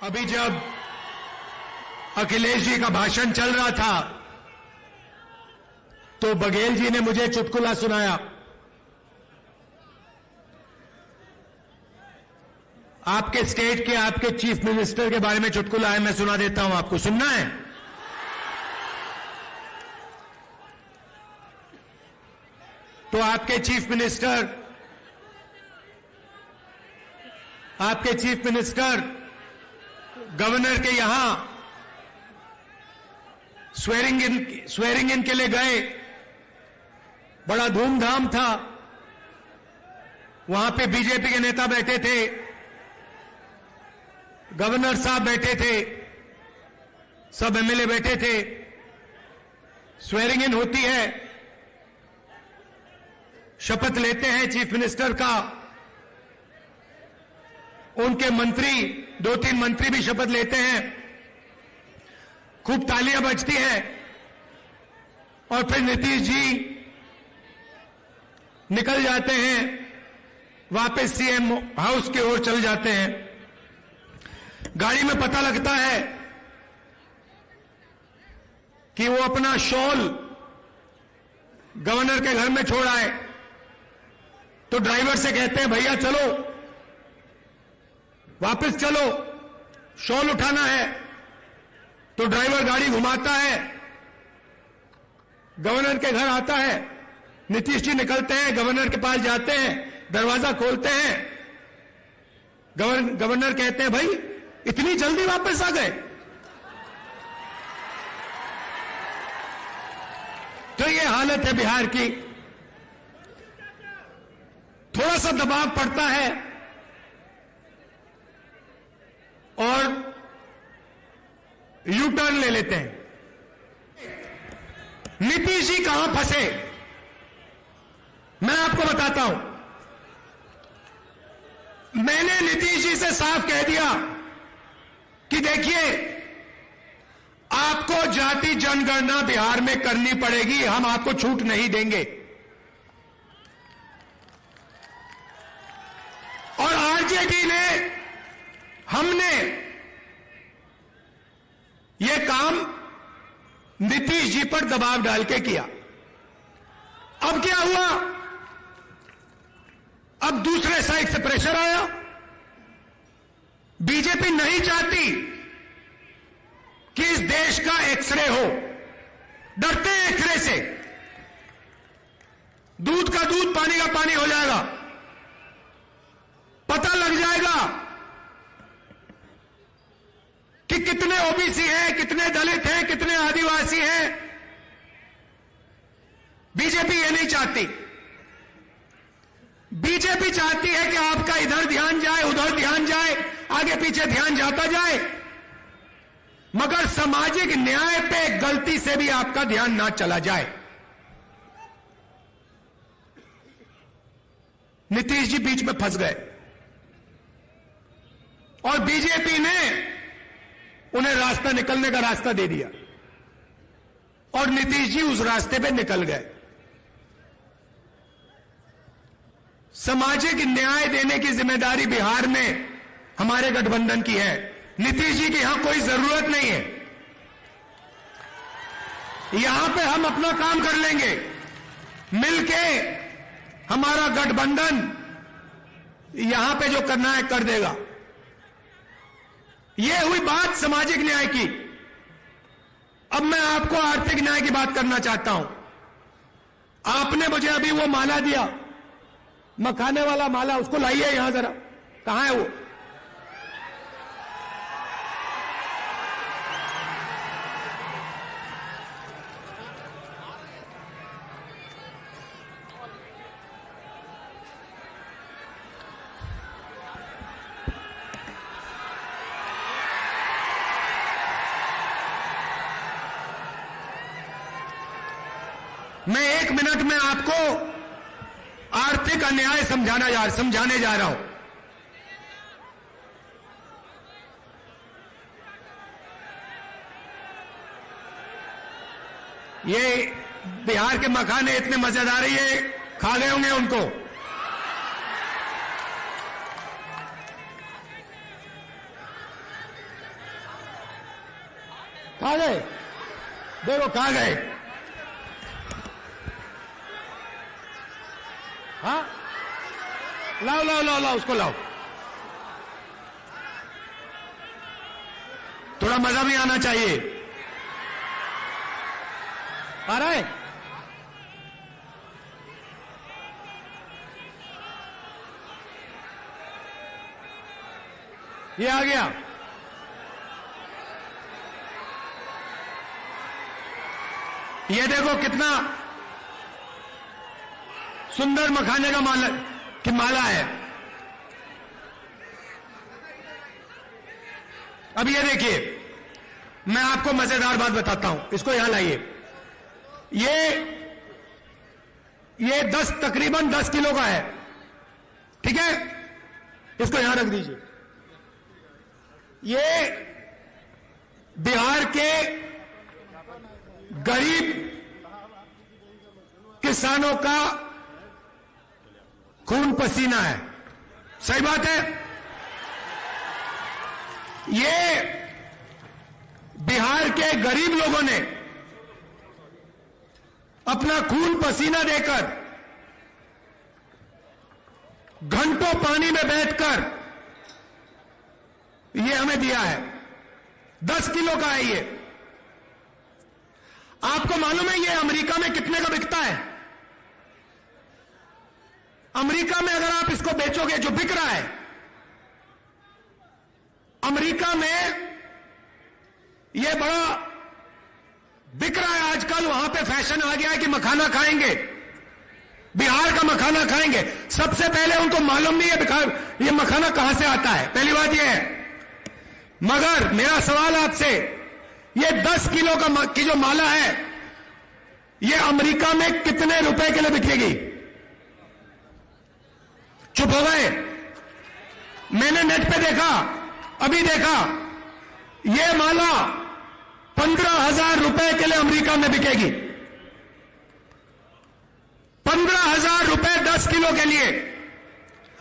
अभी जब अखिलेश जी का भाषण चल रहा था तो बघेल जी ने मुझे चुटकुला सुनाया। आपके स्टेट के आपके चीफ मिनिस्टर के बारे में चुटकुला है, मैं सुना देता हूं आपको। सुनना है? तो आपके चीफ मिनिस्टर गवर्नर के यहां स्वेरिंग इन के लिए गए। बड़ा धूमधाम था। वहां पे बीजेपी के नेता बैठे थे, गवर्नर साहब बैठे थे, सब एमएलए बैठे थे। स्वेरिंग इन होती है, शपथ लेते हैं चीफ मिनिस्टर का। उनके मंत्री, 2-3 मंत्री भी शपथ लेते हैं। खूब तालियां बजती हैं और फिर नीतीश जी निकल जाते हैं, वापस सीएम हाउस की ओर चल जाते हैं। गाड़ी में पता लगता है कि वो अपना शॉल गवर्नर के घर में छोड़ आए। तो ड्राइवर से कहते हैं, भैया चलो, वापस चलो, शॉल उठाना है। तो ड्राइवर गाड़ी घुमाता है, गवर्नर के घर आता है। नीतीश जी निकलते हैं, गवर्नर के पास जाते हैं, दरवाजा खोलते हैं। गवर्नर कहते हैं, भाई इतनी जल्दी वापस आ गए? तो ये हालत है बिहार की। थोड़ा सा दबाव पड़ता है और यू टर्न ले लेते हैं। नीतीश जी कहां फंसे, मैं आपको बताता हूं। मैंने नीतीश जी से साफ कह दिया कि देखिए, आपको जाति जनगणना बिहार में करनी पड़ेगी, हम आपको छूट नहीं देंगे। और आरजेडी ने, हमने यह काम नीतीश जी पर दबाव डाल के किया। अब क्या हुआ? अब दूसरे साइड से प्रेशर आया। बीजेपी नहीं चाहती कि इस देश का एक्सरे हो, डरते हैं एक्सरे से। दूध का दूध, पानी का पानी हो जाएगा, पता लग जाएगा कि कितने ओबीसी हैं, कितने दलित हैं, कितने आदिवासी हैं। बीजेपी ये नहीं चाहती। बीजेपी चाहती है कि आपका इधर ध्यान जाए, उधर ध्यान जाए, आगे पीछे ध्यान जाता जाए, मगर सामाजिक न्याय पे गलती से भी आपका ध्यान ना चला जाए। नीतीश जी बीच में फंस गए और बीजेपी ने उन्हें रास्ता, निकलने का रास्ता दे दिया और नीतीश जी उस रास्ते पे निकल गए। सामाजिक न्याय देने की जिम्मेदारी बिहार में हमारे गठबंधन की है। नीतीश जी की यहां कोई जरूरत नहीं है। यहां पे हम अपना काम कर लेंगे मिलके। हमारा गठबंधन यहां पे जो करना है कर देगा। यह हुई बात सामाजिक न्याय की। अब मैं आपको आर्थिक न्याय की बात करना चाहता हूं। आपने मुझे अभी वो माला दिया, मखाने वाला माला, उसको लाइए यहां जरा। कहां है वो? मैं 1 मिनट में आपको आर्थिक अन्याय समझाने जा रहा हूं। ये बिहार के मखाने इतने मजेदार है, ये खा गए होंगे उनको। कहां गए? देखो कहां गए? हाँ, लाओ लाओ लाओ लाओ, उसको लाओ। थोड़ा मजा भी आना चाहिए। आ रहा है? ये आ गया। ये देखो कितना सुंदर मखाने का माला की माला है। अब ये देखिए, मैं आपको मजेदार बात बताता हूं, इसको यहां लाइए। ये 10 तकरीबन 10 किलो का है, ठीक है? इसको यहां रख दीजिए। ये बिहार के गरीब किसानों का खून पसीना है। सही बात है। ये बिहार के गरीब लोगों ने अपना खून पसीना देकर, घंटों पानी में बैठकर ये हमें दिया है। 10 किलो का है ये। आपको मालूम है ये अमेरिका में कितने का बिकता है? अमेरिका में अगर आप इसको बेचोगे, जो बिक रहा है अमेरिका में, ये बड़ा बिक रहा है आजकल। वहां पे फैशन आ गया है कि मखाना खाएंगे, बिहार का मखाना खाएंगे। सबसे पहले उनको मालूम नहीं है ये मखाना कहां से आता है, पहली बात यह है। मगर मेरा सवाल आपसे, ये 10 किलो की जो माला है, ये अमेरिका में कितने रुपए के लिए बिकेगी? चुप हो गए? मैंने नेट पे देखा, अभी देखा, ये माला 15,000 रुपए के लिए अमेरिका में बिकेगी। 15,000 रुपए 10 किलो के लिए।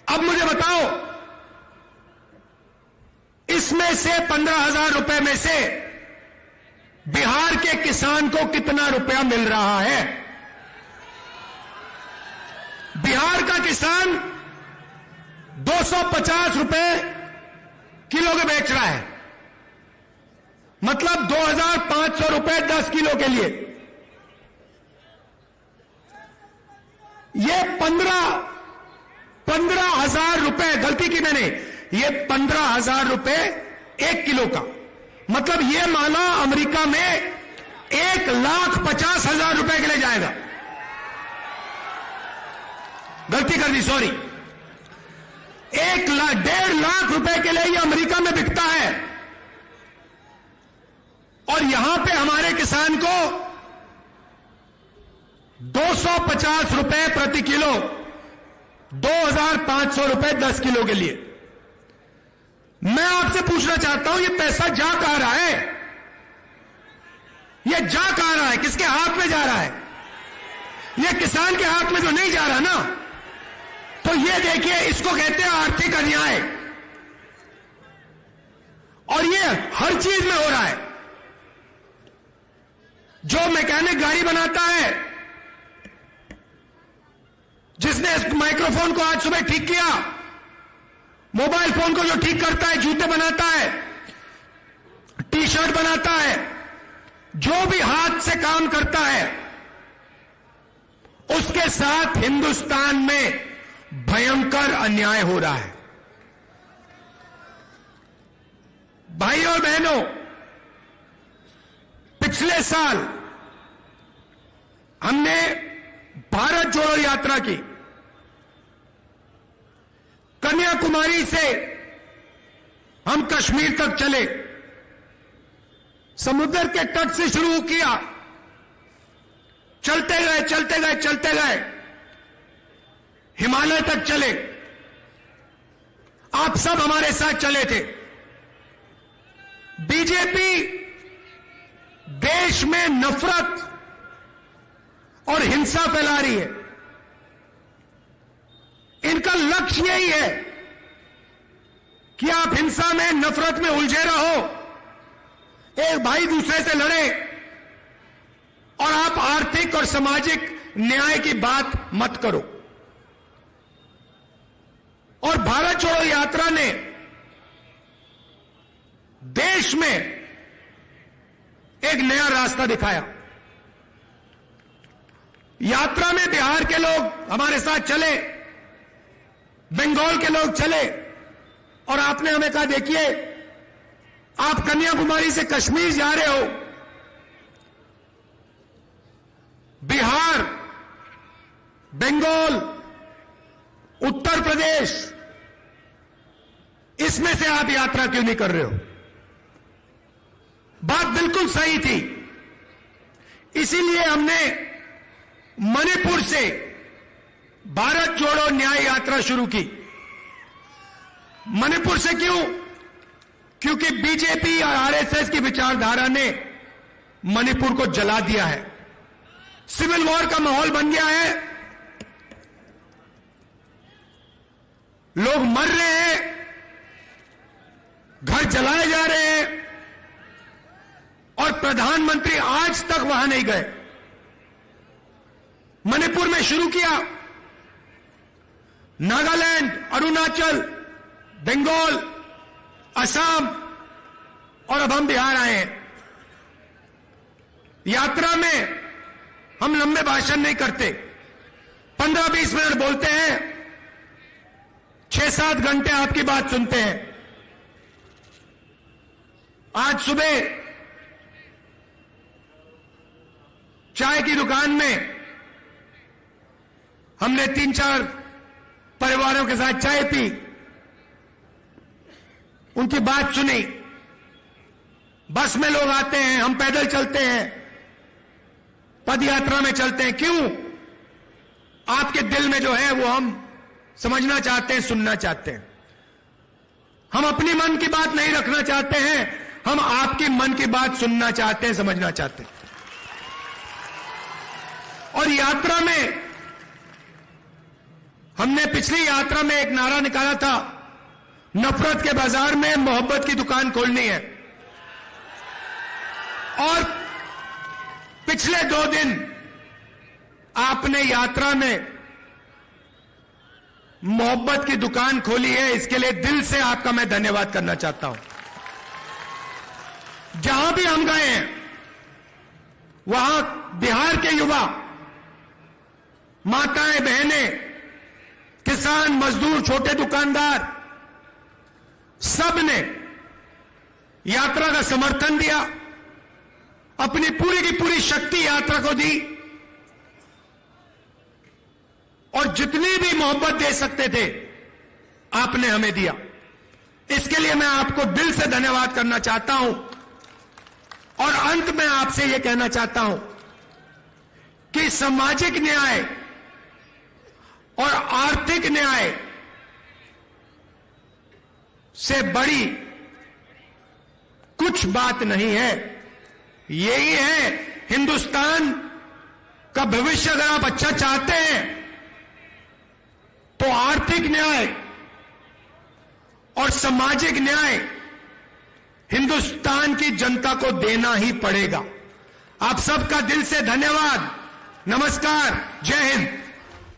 अब मुझे बताओ, इसमें से 15,000 रुपए में से बिहार के किसान को कितना रुपया मिल रहा है? बिहार का किसान 250 रुपए किलो के बेच रहा है, मतलब 2,500 रुपए 10 किलो के लिए। ये 15,000 रुपए, गलती की मैंने, ये 15,000 रुपए 1 किलो का, मतलब ये माला अमेरिका में 1,50,000 रुपए के लिए जाएगा। गलती कर दी, सॉरी। 1,50,000 लाख रुपए के लिए ये अमेरिका में बिकता है, और यहां पे हमारे किसान को 250 रुपए प्रति किलो, 2,500 रुपए 10 किलो के लिए। मैं आपसे पूछना चाहता हूं, ये पैसा जा कहां रहा है? ये जा कहां रहा है? किसके हाथ में जा रहा है? ये किसान के हाथ में तो नहीं जा रहा ना। तो ये देखिए, इसको कहते हैं आर्थिक अन्याय, और ये हर चीज में हो रहा है। जो मैकेनिक गाड़ी बनाता है, जिसने इस माइक्रोफोन को आज सुबह ठीक किया, मोबाइल फोन को जो ठीक करता है, जूते बनाता है, टी शर्ट बनाता है, जो भी हाथ से काम करता है, उसके साथ हिंदुस्तान में भयंकर अन्याय हो रहा है। भाइयों और बहनों, पिछले साल हमने भारत जोड़ो यात्रा की। कन्याकुमारी से हम कश्मीर तक चले, समुद्र के तट से शुरू किया, चलते गए चलते गए चलते गए, हिमालय तक चले। आप सब हमारे साथ चले थे। बीजेपी देश में नफरत और हिंसा फैला रही है। इनका लक्ष्य यही है कि आप हिंसा में, नफरत में उलझे रहो, एक भाई दूसरे से लड़े और आप आर्थिक और सामाजिक न्याय की बात मत करो। और भारत छोड़ो यात्रा ने देश में एक नया रास्ता दिखाया। यात्रा में बिहार के लोग हमारे साथ चले, बंगाल के लोग चले और आपने हमें कहा देखिए आप कन्याकुमारी से कश्मीर जा रहे हो, बिहार, बंगाल, उत्तर प्रदेश, इसमें से आप यात्रा क्यों नहीं कर रहे हो? बात बिल्कुल सही थी। इसीलिए हमने मणिपुर से भारत जोड़ो न्याय यात्रा शुरू की। मणिपुर से क्यों? क्योंकि बीजेपी और आरएसएस की विचारधारा ने मणिपुर को जला दिया है। सिविल वॉर का माहौल बन गया है, लोग मर रहे हैं, घर जलाए जा रहे हैं और प्रधानमंत्री आज तक वहां नहीं गए। मणिपुर में शुरू किया, नागालैंड, अरुणाचल, बंगाल, असम और अब हम बिहार आए हैं। यात्रा में हम लंबे भाषण नहीं करते, 15-20 मिनट बोलते हैं, 6-7 घंटे आपकी बात सुनते हैं। आज सुबह चाय की दुकान में हमने 3-4 परिवारों के साथ चाय पी, उनकी बात सुनी। बस में लोग आते हैं, हम पैदल चलते हैं, पद यात्रा में चलते हैं। क्यों? आपके दिल में जो है वो हम समझना चाहते हैं, सुनना चाहते हैं। हम अपनी मन की बात नहीं रखना चाहते हैं, हम आपकी मन की बात सुनना चाहते हैं, समझना चाहते हैं। और यात्रा में हमने पिछली यात्रा में एक नारा निकाला था, नफरत के बाजार में मोहब्बत की दुकान खोलनी है। और पिछले 2 दिन आपने यात्रा में मोहब्बत की दुकान खोली है, इसके लिए दिल से आपका मैं धन्यवाद करना चाहता हूं। जहां भी हम गए हैं वहां बिहार के युवा, माताएं, बहनें, किसान, मजदूर, छोटे दुकानदार, सब ने यात्रा का समर्थन दिया, अपनी पूरी की पूरी शक्ति यात्रा को दी और जितनी भी मोहब्बत दे सकते थे आपने हमें दिया। इसके लिए मैं आपको दिल से धन्यवाद करना चाहता हूं। और अंत में आपसे यह कहना चाहता हूं कि सामाजिक न्याय और आर्थिक न्याय से बड़ी कुछ बात नहीं है। यही है हिंदुस्तान का भविष्य। अगर आप अच्छा चाहते हैं तो आर्थिक न्याय और सामाजिक न्याय हिंदुस्तान की जनता को देना ही पड़ेगा। आप सबका दिल से धन्यवाद। नमस्कार, जय हिंद।